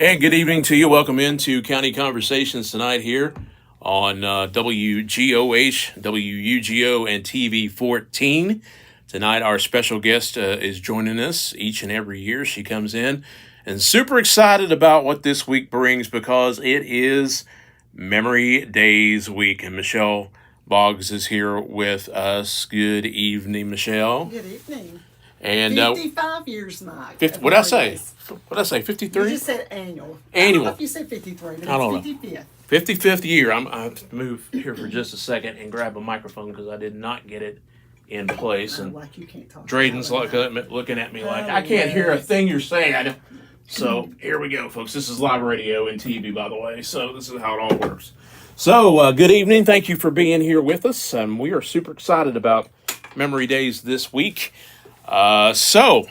And good evening to you. Welcome into County Conversations tonight here on WGOH, WUGO, and TV 14. Tonight, our special guest is joining us each and every year. She comes in and super excited about what this week brings because it is Memory Days week. And Michelle Boggs is here with us. Good evening, Michelle. Good evening. And 55 years, Mike. What did I say? What did I say? 53? You just said annual. Annual. I don't know if you said 53, but I don't it's 55th. 55th year. I have to move here for just a second and grab a microphone because I did not get it in place. And like you can't talk. Drayden's looking at me like, I can't hear a thing you're saying. So here we go, folks. This is live radio and TV, by the way. So this is how it all works. So good evening. Thank you for being here with us. We are super excited about Memory Days this week. So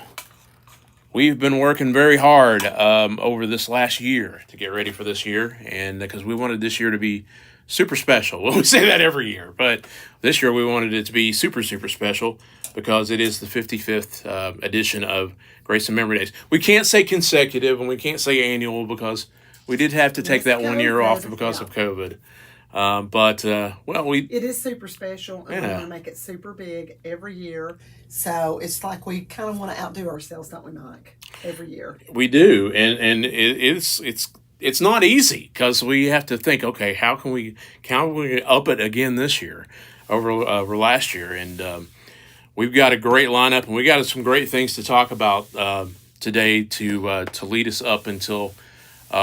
we've been working very hard over this last year to get ready for this year, and because we wanted this year to be super special. Well, we say that every year, but this year we wanted it to be super, super special because it is the 55th edition of Grayson Memory Days. We can't say consecutive and we can't say annual because we did have to take that 1 year off because of COVID. It is super special, and we want to make it super big every year. So it's like we kind of want to outdo ourselves, don't we, Mike? Every year we do, and it's not easy because we have to think, okay, how can we up it again this year over last year, and we've got a great lineup, and we got some great things to talk about today to lead us up until.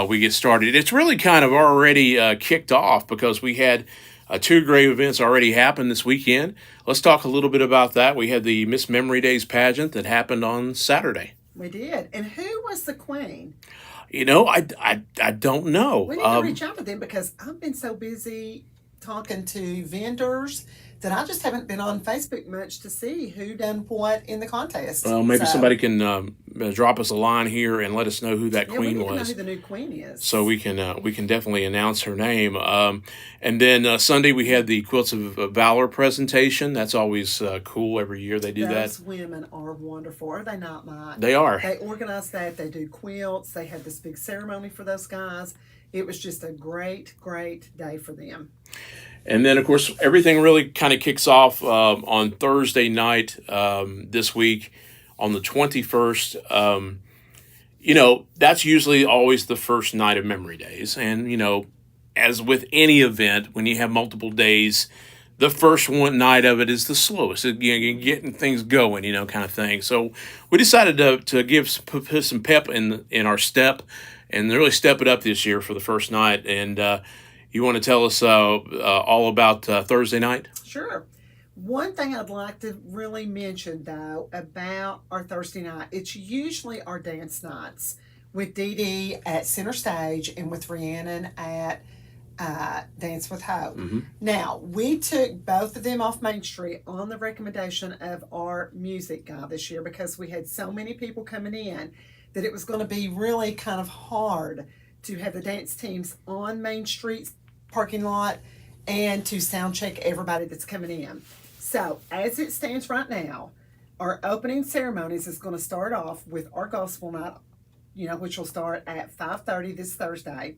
We get started. It's really kind of already kicked off because we had two great events already happen this weekend. Let's talk a little bit about that. We had the Miss Memory Days pageant that happened on Saturday. We did. And who was the queen? You know, I don't know. We need to reach out to them because I've been so busy talking to vendors that I just haven't been on Facebook much to see who done what in the contest. Well, maybe somebody can drop us a line here and let us know who that queen we was. Know who the new queen is. So we can definitely announce her name. And then Sunday we had the Quilts of Valor presentation. That's always cool. Every year they do that. Those women are wonderful. Are they not, Mike? They are. They organize that. They do quilts. They had this big ceremony for those guys. It was just a great, great day for them. And then, of course, everything really kind of kicks off on Thursday night this week on the 21st. That's usually always the first night of Memory Days. And, as with any event, when you have multiple days, the first night of it is the slowest. Getting things going, kind of thing. So we decided to put some pep in our step and really step it up this year for the first night. And you want to tell us all about Thursday night? Sure. One thing I'd like to really mention, though, about our Thursday night, it's usually our dance nights with Dee Dee at Center Stage and with Rhiannon at Dance with Hope. Mm-hmm. Now, we took both of them off Main Street on the recommendation of our music guy this year because we had so many people coming in that it was going to be really kind of hard to have the dance teams on Main Street parking lot and to sound check everybody that's coming in. So as it stands right now, our opening ceremonies is going to start off with our gospel night, which will start at 5:30 this Thursday.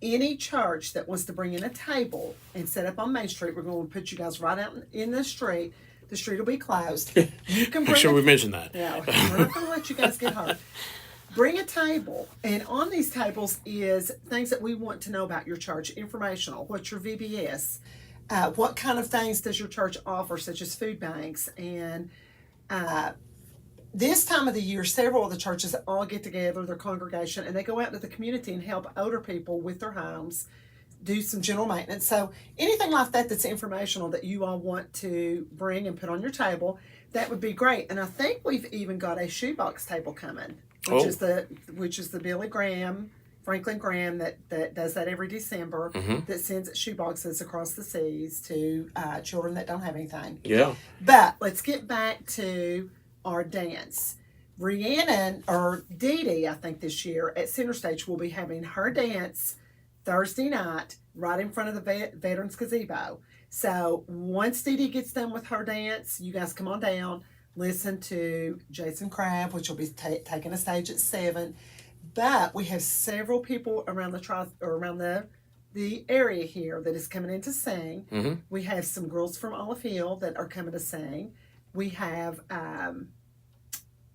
Any church that wants to bring in a table and set up on Main Street, we're going to put you guys right out in the street. The street will be closed. You can make sure we mention that. Yeah, we're not going to let you guys get hurt. Bring a table, and on these tables is things that we want to know about your church, informational. What's your VBS? What kind of things does your church offer, such as food banks? And this time of the year, several of the churches all get together, their congregation, and they go out into the community and help older people with their homes, do some general maintenance. So anything like that that's informational that you all want to bring and put on your table, that would be great. And I think we've even got a shoebox table coming. Which is the Billy Graham, Franklin Graham that does that every December, mm-hmm. that sends shoeboxes across the seas to children that don't have anything. Yeah. But let's get back to our dance. Rhiannon, or Dee Dee, I think this year at Center Stage will be having her dance Thursday night right in front of the Veterans Gazebo. So once Dee Dee gets done with her dance, you guys come on down. Listen to Jason Crabb, which will be taking a stage at 7. But we have several people around the area here that is coming in to sing. Mm-hmm. We have some girls from Olive Hill that are coming to sing. We have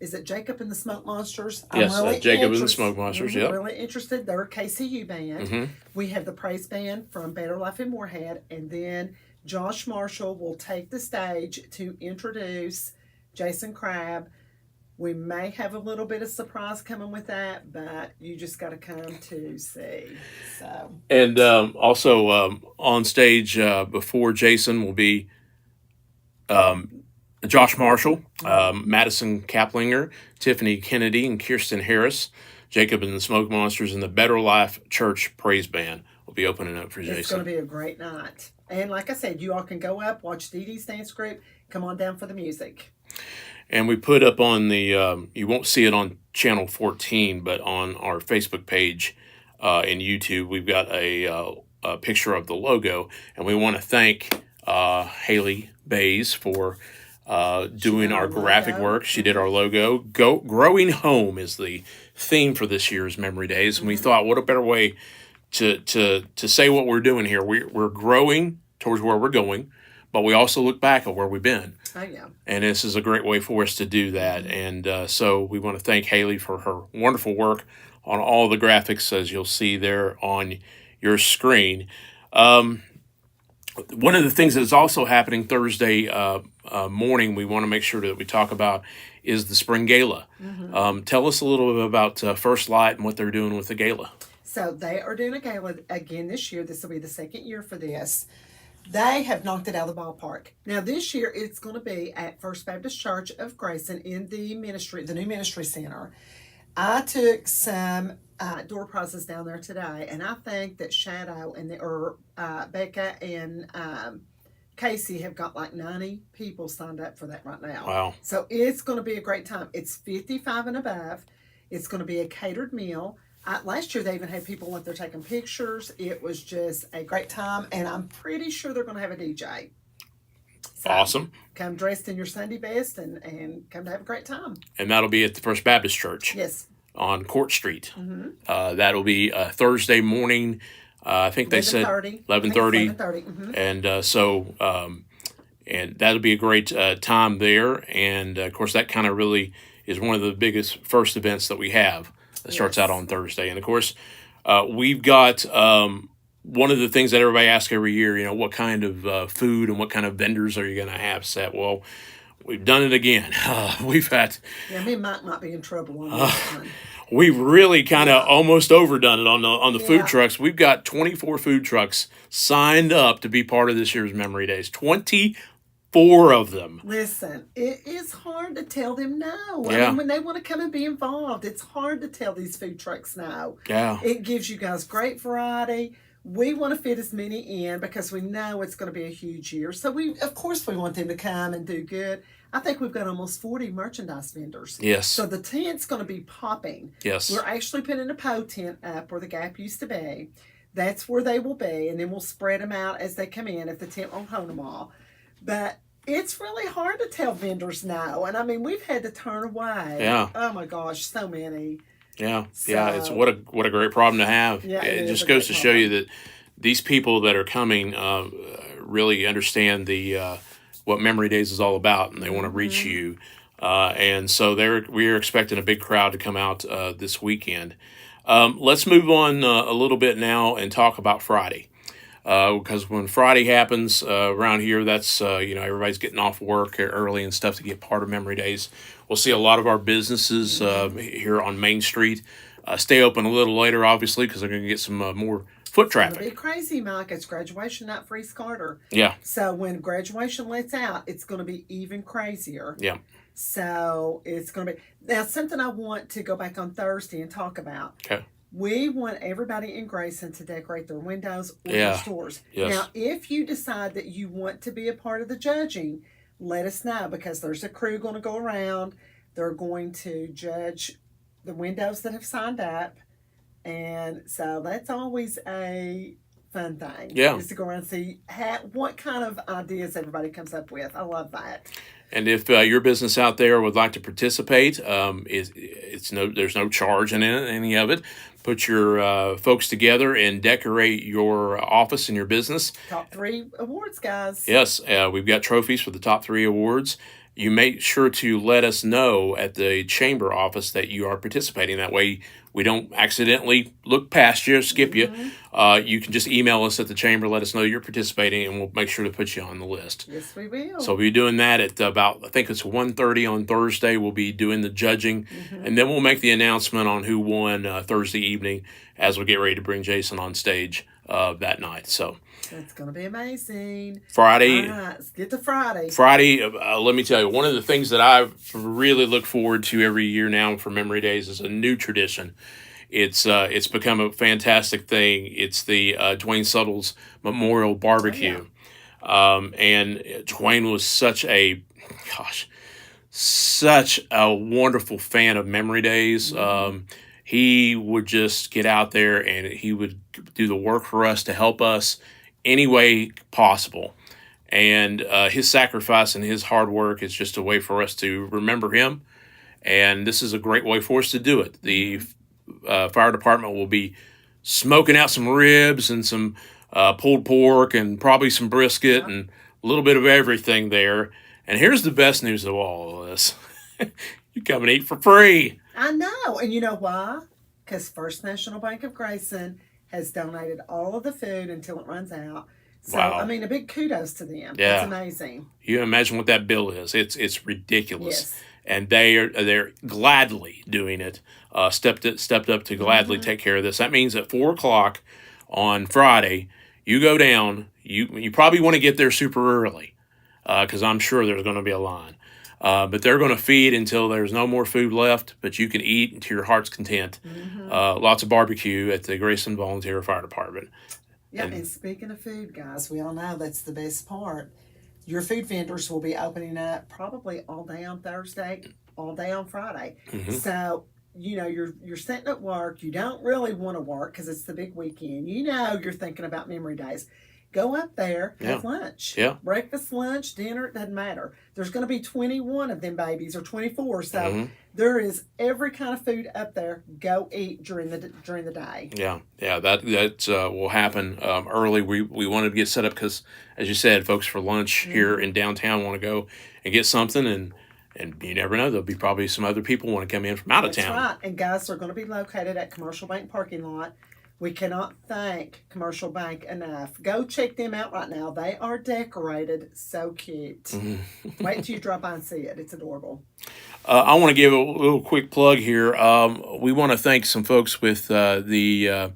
is it Jacob and the Smoke Monsters? Yes, Jacob and the Smoke Monsters. Yeah, really interested. They're a KCU band. Mm-hmm. We have the praise band from Better Life in Moorhead, and then Josh Marshall will take the stage to introduce Jason Crabb. We may have a little bit of surprise coming with that, but you just got to come to see. So, and also on stage before Jason will be Josh Marshall, Madison Kaplinger, Tiffany Kennedy, and Kirsten Harris. Jacob and the Smoke Monsters and the Better Life Church Praise Band will be opening up for Jason. It's going to be a great night. And like I said, you all can go up, watch Dee Dee's dance group, come on down for the music. And we put up on the, you won't see it on channel 14, but on our Facebook page and YouTube, we've got a picture of the logo. And we want to thank Haley Bays for doing our graphic work. She did our logo. Growing Home is the theme for this year's Memory Days. And we thought, what a better way to say what we're doing here. We're growing towards where we're going, but we also look back at where we've been. Oh, yeah. And this is a great way for us to do that. And so we want to thank Haley for her wonderful work on all the graphics, as you'll see there on your screen. One of the things that is also happening Thursday morning, we want to make sure that we talk about, is the Spring Gala. Tell us a little bit about First Light and what they're doing with the gala. So they are doing a gala again this year. This will be the second year for this. They have knocked it out of the ballpark. Now this year it's going to be at First Baptist Church of Grayson in the new ministry center. I took some door prizes down there today, and I think that Shadow and Becca and Casey have got like 90 people signed up for that right now. Wow. So it's going to be a great time. It's 55 and above. It's going to be a catered meal. Last year they even had people up there taking pictures. It was just a great time, and I'm pretty sure they're going to have a DJ. So awesome. Come dressed in your Sunday best and come to have a great time. And that'll be at the First Baptist Church. Yes. On Court Street. That'll be Thursday morning. I think they said 11:30. And and that'll be a great time there. And of course, that kind of really is one of the biggest first events that we have. That starts out on Thursday. And of course, we've got one of the things that everybody asks every year, what kind of food and what kind of vendors are you going to have set? Well, we've done it again. We've had... Yeah, me and Mike might be in trouble on this one. We've really kind of almost overdone it on the food trucks. We've got 24 food trucks signed up to be part of this year's Memory Days. 24 of them. Listen, it is hard to tell them no. Yeah. I mean, when they want to come and be involved, it's hard to tell these food trucks no. Yeah. It gives you guys great variety. We want to fit as many in because we know it's going to be a huge year. So of course we want them to come and do good. I think we've got almost 40 merchandise vendors. Yes. So the tent's going to be popping. Yes. We're actually putting a PO tent up where the Gap used to be. That's where they will be, and then we'll spread them out as they come in if the tent won't hold them all. But it's really hard to tell vendors no. And I mean, we've had to turn away. Yeah. Oh my gosh, so many. Yeah. So, yeah. It's what a great problem to have. Yeah, it just goes to show you that these people that are coming really understand the what Memory Days is all about, and they want to reach you. And so we are expecting a big crowd to come out this weekend. Let's move on a little bit now and talk about Friday. Because when Friday happens around here, that's, everybody's getting off work early and stuff to get part of Memory Days. We'll see a lot of our businesses here on Main Street stay open a little later, obviously, because they're going to get some more foot traffic. It'll be crazy, Mike. It's graduation night for East Carter. Yeah. So when graduation lets out, it's going to be even crazier. Yeah. So it's going to be... Now, something I want to go back on Thursday and talk about. Okay. We want everybody in Grayson to decorate their windows or their stores. Yes. Now, if you decide that you want to be a part of the judging, let us know, because there's a crew going to go around. They're going to judge the windows that have signed up. And so that's always a fun thing. Yeah. Is to go around and see what kind of ideas everybody comes up with. I love that. And if your business out there would like to participate, there's no charge in any of it. Put your folks together and decorate your office and your business. Top 3 awards, guys. Yes, we've got trophies for the top 3 awards. You make sure to let us know at the chamber office that you are participating. That way we don't accidentally look past you, skip you. You can just email us at the chamber, let us know you're participating, and we'll make sure to put you on the list. Yes, we will. So we'll be doing that at about, I think it's 1:30 on Thursday. We'll be doing the judging, and then we'll make the announcement on who won Thursday evening as we get ready to bring Jason on stage that night. So it's going to be amazing. Friday. All right, let's get to Friday. Friday, let me tell you, one of the things that I really look forward to every year now for Memory Days is a new tradition. It's become a fantastic thing. It's the Dwayne Suttles Memorial Barbecue. And Dwayne was such a wonderful fan of Memory Days. He would just get out there and he would do the work for us to help us any way possible. And his sacrifice and his hard work is just a way for us to remember him. And this is a great way for us to do it. The fire department will be smoking out some ribs and some pulled pork and probably some brisket and a little bit of everything there. And here's the best news of all of this. You come and eat for free. I know. And you know why? Because First National Bank of Grayson has donated all of the food until it runs out. So, wow. I mean, a big kudos to them. Yeah. It's amazing. You imagine what that bill is. It's ridiculous. Yes. And they're gladly doing it. Stepped up to gladly take care of this. That means at 4:00 on Friday, you go down. You probably want to get there super early, because I'm sure there's going to be a line. But they're going to feed until there's no more food left. But you can eat to your heart's content. Lots of barbecue at the Grayson Volunteer Fire Department. Yeah, and speaking of food, guys, we all know that's the best part. Your food vendors will be opening up probably all day on Thursday, all day on Friday. So, you know, you're sitting at work. You don't really want to work because it's the big weekend. You know you're thinking about Memory Days. Go up there, have lunch. Yeah. Breakfast, lunch, dinner, it doesn't matter. There's going to be 21 of them babies or 24. So there is every kind of food up there. Go eat during the day. Yeah. That will happen early. We wanted to get set up because, as you said, folks for lunch here in downtown want to go and get something, and you never know, there'll be probably some other people want to come in from out of town. That's right. And guys, they're going to be located at Commercial Bank parking lot. We cannot thank Commercial Bank enough. Go check them out right now. They are decorated so cute. Wait till you drop by and see it. It's adorable. I want to give a little quick plug here. We want to thank some folks with the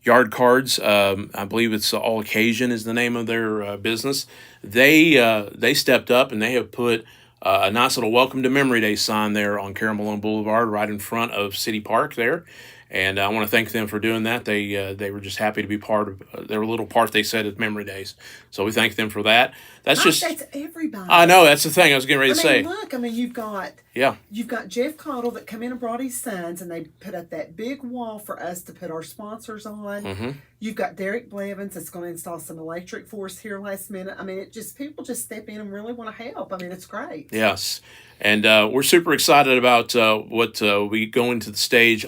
Yard Cards. I believe it's All Occasion is the name of their business. They stepped up and they have put a nice little Welcome to Memory Day sign there on Carol Malone Boulevard right in front of City Park there. And I want to thank them for doing that. They were just happy to be part of their little part, they said, of Memory Days. So we thank them for that. That's everybody. I know, that's the thing I was getting ready to say. Look, you've got Jeff Cottle that come in and brought his sons, and they put up that big wall for us to put our sponsors on. You've got Derek Blevins that's going to install some electric for us here last minute. People just step in and really want to help. It's great. Yes. And we're super excited about what we go into the stage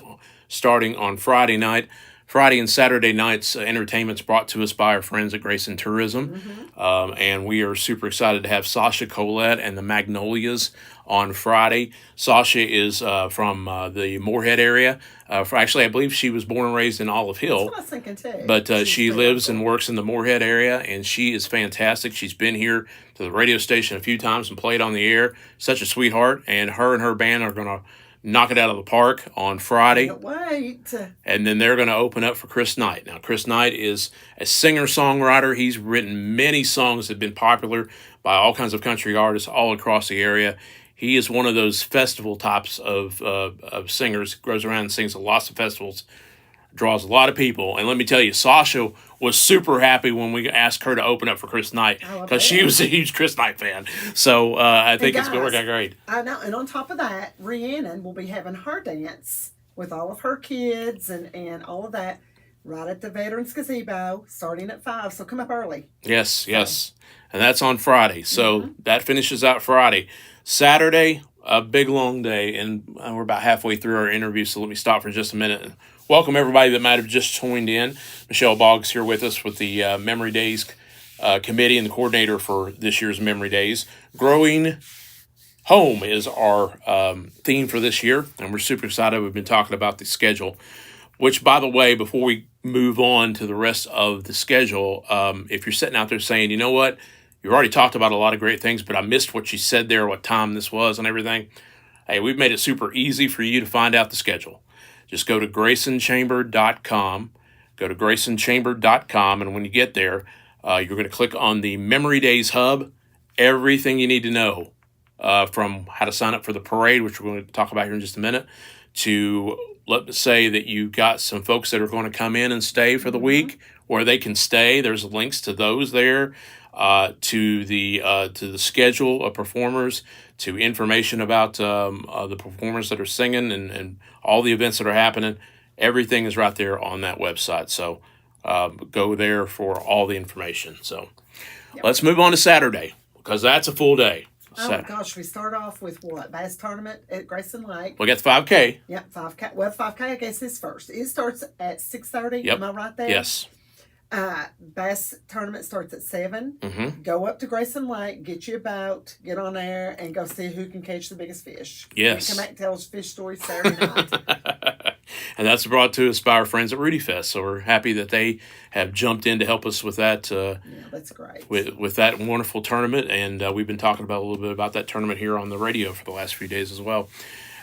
starting on Friday night. Friday and Saturday nights, entertainment's brought to us by our friends at Grayson Tourism. And we are super excited to have Sasha Colette and the Magnolias on Friday. Sasha is from the Moorhead area. Actually, I believe she was born and raised in Olive Hill. That's what I was thinking too. But she lives and works in the Moorhead area, and she is fantastic. She's been here to the radio station a few times and played on the air. Such a sweetheart, and her band are going to knock it out of the park on Friday. Can't wait. And then they're going to open up for Chris Knight. Now, Chris Knight is a singer-songwriter. He's written many songs that have been popular by all kinds of country artists all across the area. He is one of those festival types of singers. Goes around and sings at lots of festivals, draws a lot of people. And let me tell you, Sasha was super happy when we asked her to open up for Chris Knight because she was a huge Chris Knight fan. So I think it's going to work out great. I know. And on top of that, Rhiannon will be having her dance with all of her kids and all of that. right at the Veterans Gazebo, starting at 5. So come up early. Yes, yes. And that's on Friday. So that finishes out Friday. Saturday, a big long day, and we're about halfway through our interview, so let me stop for just a minute and welcome everybody that might have just joined in. Michelle Boggs here with us with the Memory Days committee and the coordinator for this year's Memory Days. Growing Home is our theme for this year, and we're super excited. We've been talking about the schedule, which, by the way, before we move on to the rest of the schedule, if you're sitting out there saying, you know what, you've already talked about a lot of great things, but I missed what you said there, what time this was and everything. Hey, we've made it super easy for you to find out the schedule. Just go to graysonchamber.com. Go to graysonchamber.com, and when you get there, you're going to click on the Memory Days Hub. Everything you need to know from how to sign up for the parade, which we're going to talk about here in just a minute, to let's say that you've got some folks that are going to come in and stay for the week, where they can stay. There's links to those there, to the schedule of performers, to information about the performers that are singing and all the events that are happening. Everything is right there on that website. So go there for all the information. So let's move on to Saturday, because that's a full day. Oh my gosh, we start off with what? Bass tournament at Grayson Lake. We got the 5K. Yep, 5K. Well, 5K, I guess, is first. It starts at 6:30. Yep. Am I right there? Yes. Bass tournament starts at 7. Mm-hmm. Go up to Grayson Lake, get you a boat, get on there, and go see who can catch the biggest fish. Yes. And come back and tell us fish stories Saturday night. And that's brought to us by our friends at Rudy Fest. So we're happy that they have jumped in to help us with that. Yeah, that's great. With that wonderful tournament. And we've been talking about a little bit about that tournament here on the radio for the last few days as well.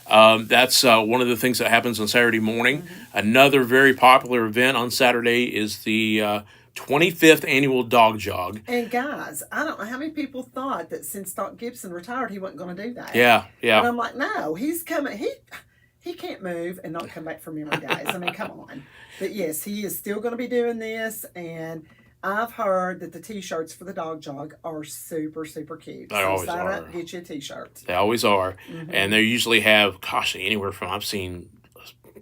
That's one of the things that happens on Saturday morning. Another very popular event on Saturday is the 25th annual Dog Jog. And guys, I don't know how many people thought that since Doc Gibson retired, he wasn't going to do that. Yeah. And I'm like, no, he's coming. He can't move and not come back for Memory Days. I mean, come on. But yes, he is still going to be doing this, and I've heard that the T-shirts for the Dog Jog are super, super cute. They always sign are. up, get you a T-shirt. They always are. And they usually have, anywhere from, I've seen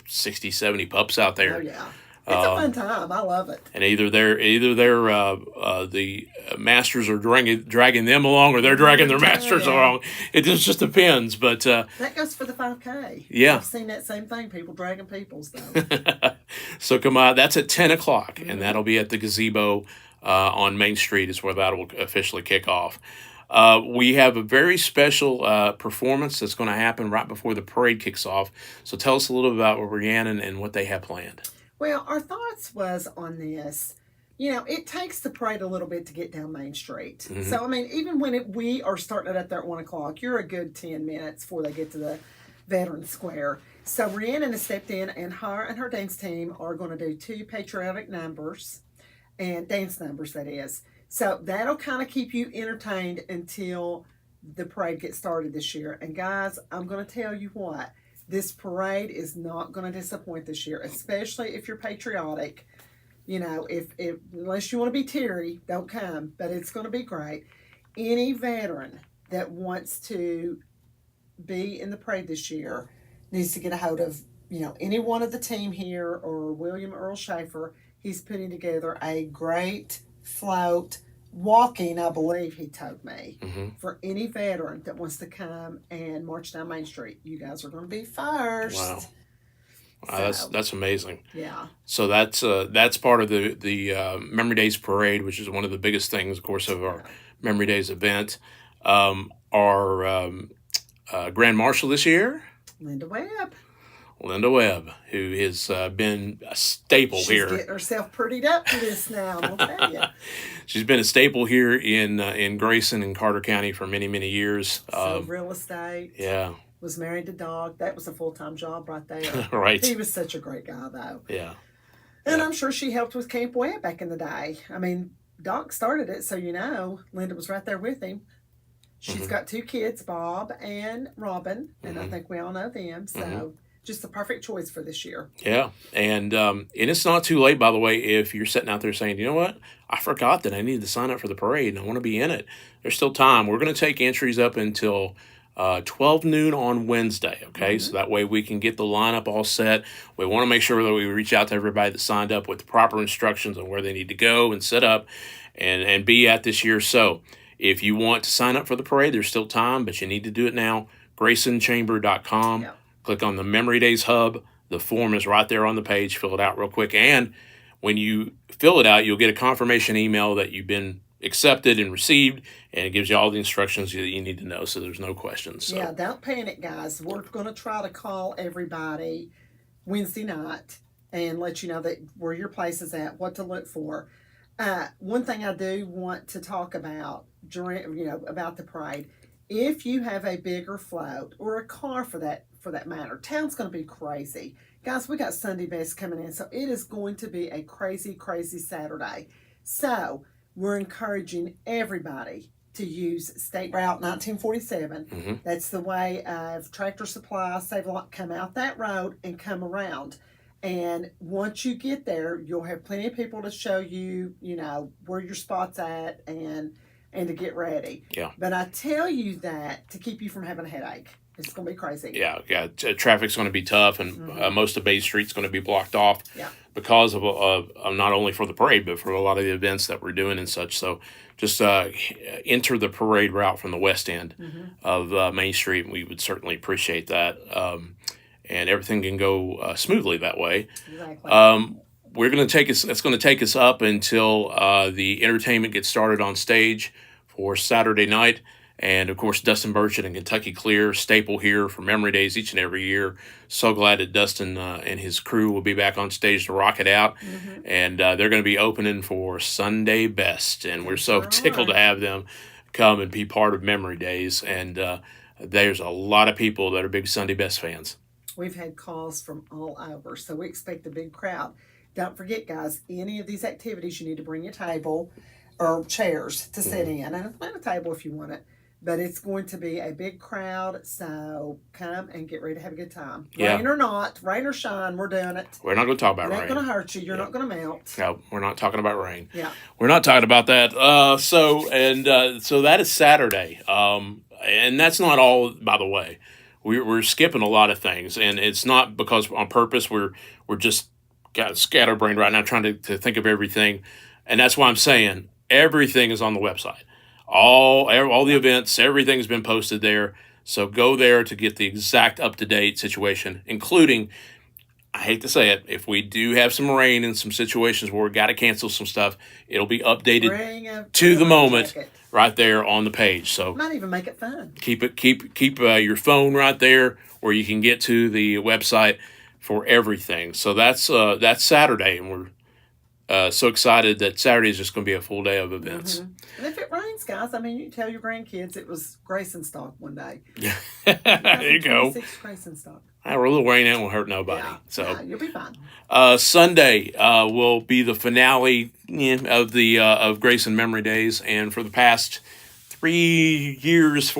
60, 70 pups out there. Oh, yeah. It's a fun time. I love it. And either the masters are dragging them along, or they're dragging their masters along. It just depends. But that goes for the 5K. Yeah, I've seen that same thing. People dragging people's though. So come on, that's at 10 o'clock, and that'll be at the gazebo on Main Street is where that will officially kick off. We have a very special performance that's going to happen right before the parade kicks off. So tell us a little bit about Rhiannon and what they have planned. Well, our thoughts was on this. You know, it takes the parade a little bit to get down Main Street. So, I mean, even when we are starting it up there at 1 o'clock, you're a good 10 minutes before they get to the Veterans Square. So, Rhiannon has stepped in, and her dance team are going to do 2 patriotic numbers, and dance numbers, that is. So, that'll kind of keep you entertained until the parade gets started this year. And, guys, I'm going to tell you what. This parade is not going to disappoint this year, especially if you're patriotic. You know, if unless you want to be teary, don't come, but it's going to be great. Any veteran that wants to be in the parade this year needs to get a hold of, any one of the team here or William Earl Schaefer. He's putting together a great float, walking, I believe he told me, for any veteran that wants to come and march down Main Street. You guys are going to be first. Wow. That's amazing. Yeah. So that's part of the Memory Days Parade, which is one of the biggest things, of course, of our Memory Days event. Our Grand Marshal this year, Linda Webb, who has been a staple here. She's getting herself prettied up for this now, I'll tell you. She's been a staple here in Grayson and Carter County for many, many years. So real estate. Yeah. Was married to Dog. That was a full-time job right there. Right. He was such a great guy, though. Yeah. And I'm sure she helped with Camp Webb back in the day. I mean, Doc started it, so Linda was right there with him. She's got 2 kids, Bob and Robin, and I think we all know them. So just the perfect choice for this year. Yeah, and it's not too late, by the way, if you're sitting out there saying, you know what, I forgot that I needed to sign up for the parade and I want to be in it. There's still time. We're going to take entries up until 12 noon on Wednesday, okay? So that way we can get the lineup all set. We want to make sure that we reach out to everybody that signed up with the proper instructions on where they need to go and set up and be at this year. So if you want to sign up for the parade, there's still time, but you need to do it now. GraysonChamber.com. Yep. Click on the Memory Days Hub. The form is right there on the page. Fill it out real quick. And when you fill it out, you'll get a confirmation email that you've been accepted and received, and it gives you all the instructions that you need to know, so there's no questions. So. Yeah, don't panic, guys. We're going to try to call everybody Wednesday night and let you know that where your place is at, what to look for. One thing I do want to talk about about the parade, if you have a bigger float or a car for that matter, town's going to be crazy. Guys, we got Sunday best coming in, so it is going to be a crazy, crazy Saturday. So we're encouraging everybody to use State Route 1947. Mm-hmm. That's the way of Tractor Supply, Save a Lot, come out that road and come around. And once you get there, you'll have plenty of people to show you, where your spot's at and to get ready. Yeah. But I tell you that to keep you from having a headache. It's going to be crazy. Yeah. Traffic's going to be tough, and most of Bay Street's going to be blocked off because of not only for the parade, but for a lot of the events that we're doing and such. So just enter the parade route from the west end of Main Street, and we would certainly appreciate that. And everything can go smoothly that way. Exactly. We're going to take us. It's going to take us up until the entertainment gets started on stage for Saturday night. And, of course, Dustin Burchett and Kentucky Clear, staple here for Memory Days each and every year. So glad that Dustin and his crew will be back on stage to rock it out. And they're going to be opening for Sunday Best. And we're so tickled to have them come and be part of Memory Days. And there's a lot of people that are big Sunday Best fans. We've had calls from all over, so we expect a big crowd. Don't forget, guys, any of these activities, you need to bring your table or chairs to sit in. And a table if you want it. But it's going to be a big crowd, so come and get ready to have a good time. Yeah. Rain or not, rain or shine, we're doing it. We're not going to talk about rain. It's not going to hurt you. You're not going to melt. No, we're not talking about rain. Yeah. We're not talking about that. So that is Saturday. And that's not all, by the way. We're skipping a lot of things, and it's not because on purpose. We're just got scatterbrained right now trying to think of everything. And that's why I'm saying everything is on the website. All the events, everything's been posted there. So go there to get the exact up-to-date situation, including, I hate to say it, if we do have some rain in some situations where we got to cancel some stuff, it'll be updated to the moment right there on the page. So might even make it fun. Keep your phone right there where you can get to the website for everything. So that's Saturday, and we're so excited that Saturday is just going to be a full day of events. And if it rains, guys, you can tell your grandkids it was Grayson stock one day. Yeah. There you go. Grayson stock. A little rain ain't won't hurt nobody. Yeah. So you'll be fine. Sunday will be the finale of Grayson Memory Days, and for the past 4 years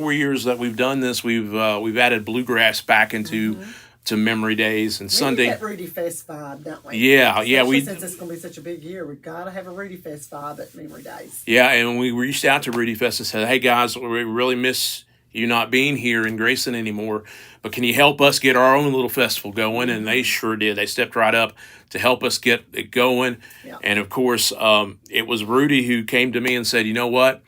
that we've done this, we've added bluegrass back into to Memory Days, and Sunday. That Rudy Fest vibe, don't we? Yeah. Since it's going to be such a big year, we've got to have a Rudy Fest vibe at Memory Days. Yeah, and we reached out to Rudy Fest and said, "Hey guys, we really miss you not being here in Grayson anymore, but can you help us get our own little festival going?" And they sure did. They stepped right up to help us get it going. Yeah. And of course, it was Rudy who came to me and said, "You know what?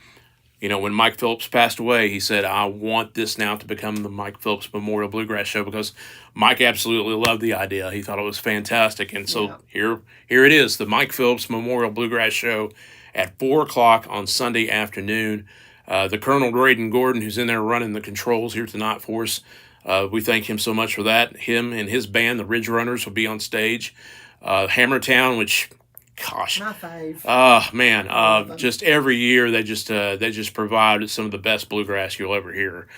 When Mike Phillips passed away, he said, I want this now to become the Mike Phillips Memorial Bluegrass Show," because Mike absolutely loved the idea. He thought it was fantastic. And so here it is, the Mike Phillips Memorial Bluegrass Show at 4 o'clock on Sunday afternoon. The Colonel Graydon Gordon, who's in there running the controls here tonight for us, we thank him so much for that. Him and his band, the Ridge Runners, will be on stage. Hammertown, which... Gosh, my fave. Man, just every year they just provide some of the best bluegrass you'll ever hear.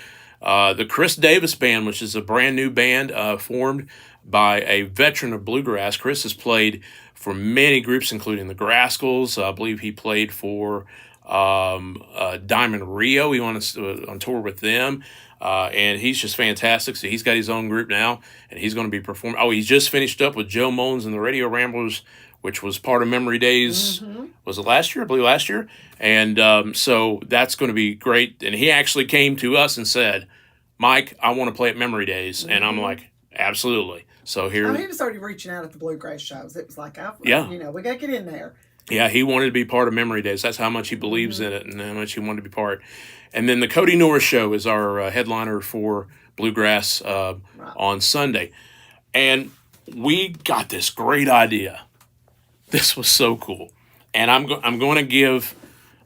The Chris Davis Band, which is a brand new band formed by a veteran of bluegrass. Chris has played for many groups, including the Grascals. I believe he played for Diamond Rio. He went on tour with them. And he's just fantastic. So he's got his own group now, and he's going to be performing. Oh, he's just finished up with Joe Mullins and the Radio Ramblers, which was part of Memory Days. Was it last year? I believe last year. And so that's going to be great. And he actually came to us and said, Mike, I want to play at Memory Days. And I'm like, absolutely. So here. He was already reaching out at the bluegrass shows. It was like, yeah. we got to get in there. Yeah, he wanted to be part of Memory Days. That's how much he believes in it and how much he wanted to be part. And then the Cody Norris Show is our headliner for Bluegrass on Sunday. And we got this great idea. This was so cool. And I'm going to give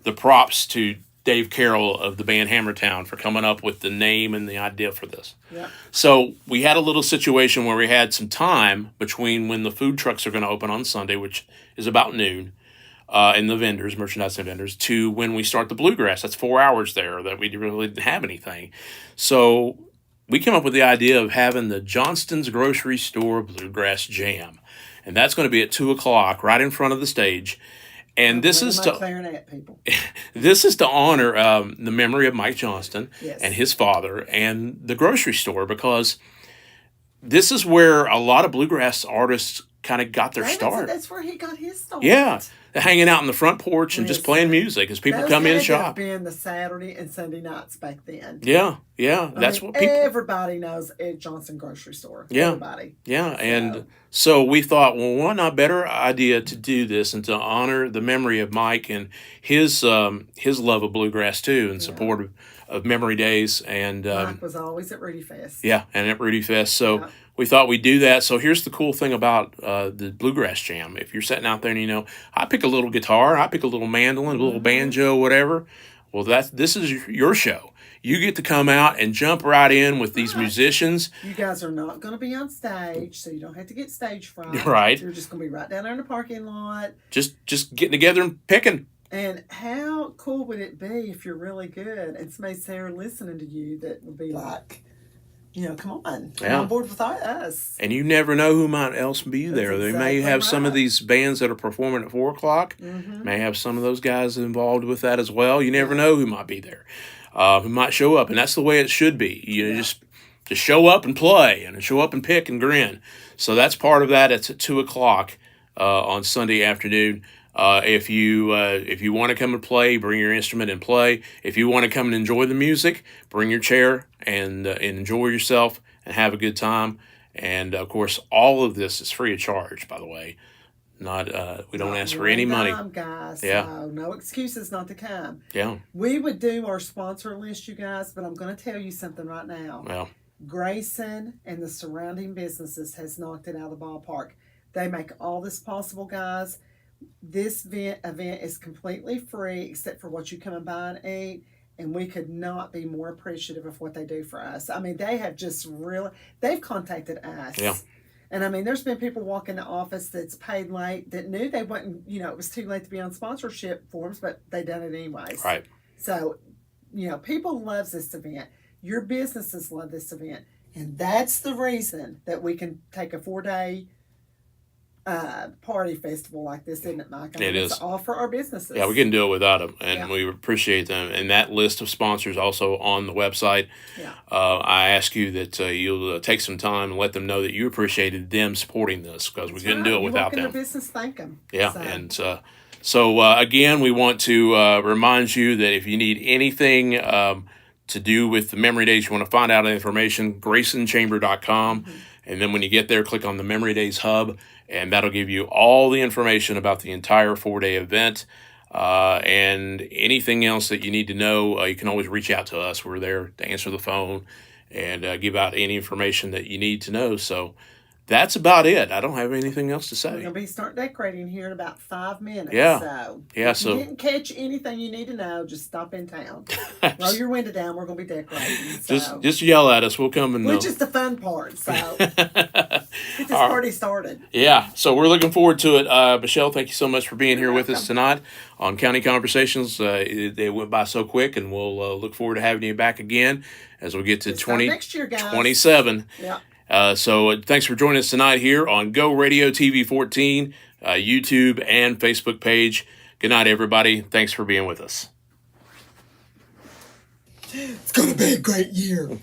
the props to Dave Carroll of the band Hammertown for coming up with the name and the idea for this. Yeah. So we had a little situation where we had some time between when the food trucks are going to open on Sunday, which is about noon, and the vendors, merchandise and vendors, to when we start the bluegrass. That's 4 hours there that we really didn't have anything. So we came up with the idea of having the Johnston's Grocery Store Bluegrass Jam. And that's going to be at 2 o'clock right in front of the stage. And this is to clarinet people. This is to honor the memory of Mike Johnston Yes. and his father and the grocery store, because this is where a lot of bluegrass artists kind of got their start. That's where he got his start. Yeah, hanging out in the front porch and just playing music as people come in and shop. Those had to have been the Saturday and Sunday nights back then. Yeah, that's what people. Everybody knows Ed Johnson Grocery Store. Yeah, everybody. Yeah, and so we thought, well, what not better idea to do this and to honor the memory of Mike and his love of bluegrass too, and support of Memory Days. And Mike was always at Rudy Fest. Yeah, and at Rudy Fest. So we thought we'd do that. So here's the cool thing about the Bluegrass Jam. If you're sitting out there and I pick a little guitar, I pick a little mandolin, a little banjo, whatever. Well, this is your show. You get to come out and jump right in with these musicians. You guys are not going to be on stage, so you don't have to get stage fright. Right. You're just going to be right down there in the parking lot. Just getting together and picking. And how cool would it be if you're really good and somebody's there listening to you that would be like, come on board with us. And you never know who might else be there. They may have some of these bands that are performing at 4 o'clock. May have some of those guys involved with that as well. You never know who might be there, who might show up. And that's the way it should be. Just show up and play and show up and pick and grin. So that's part of that. It's at 2 o'clock on Sunday afternoon. If you want to come and play, bring your instrument and play. If you want to come and enjoy the music, bring your chair and enjoy yourself and have a good time. And of course, all of this is free of charge, by the way. Not we don't ask for any money, guys. Yeah, so no excuses not to come. Yeah, we would do our sponsor list, you guys, but I'm going to tell you something right now. Well, Grayson and the surrounding businesses has knocked it out of the ballpark. They make all this possible, guys. This event is completely free except for what you come and buy and eat, and we could not be more appreciative of what they do for us. I mean, they have they've contacted us. Yeah. And I mean, there's been people walking the office that's paid late that knew they wouldn't, it was too late to be on sponsorship forms, but they done it anyways. Right. So, people love this event. Your businesses love this event. And that's the reason that we can take a 4-day party festival like this, isn't it, Mike? It is. It's all for our businesses. Yeah, we can do it without them, and we appreciate them. And that list of sponsors also on the website. Yeah. I ask you that you'll take some time and let them know that you appreciated them supporting this, because we couldn't do it without them. Their business, thank them. Yeah, and so again, we want to remind you that if you need anything to do with the Memory Days, you want to find out information, GraysonChamber.com. And then when you get there, click on the Memory Days Hub, and that'll give you all the information about the entire 4-day event. And anything else that you need to know, you can always reach out to us. We're there to answer the phone and give out any information that you need to know. So that's about it. I don't have anything else to say. We're going to start decorating here in about 5 minutes. Yeah. So if you didn't catch anything you need to know, just stop in town. Roll your window down. We're going to be decorating. So. Just yell at us. We'll come and know. Which is the fun part. So get this party started. Yeah. So we're looking forward to it. Michelle, thank you so much for being here with us tonight on County Conversations. They went by so quick, and we'll look forward to having you back again as we get to next year, guys. 27. Yeah. So thanks for joining us tonight here on Go Radio TV 14, YouTube and Facebook page. Good night, everybody. Thanks for being with us. It's going to be a great year.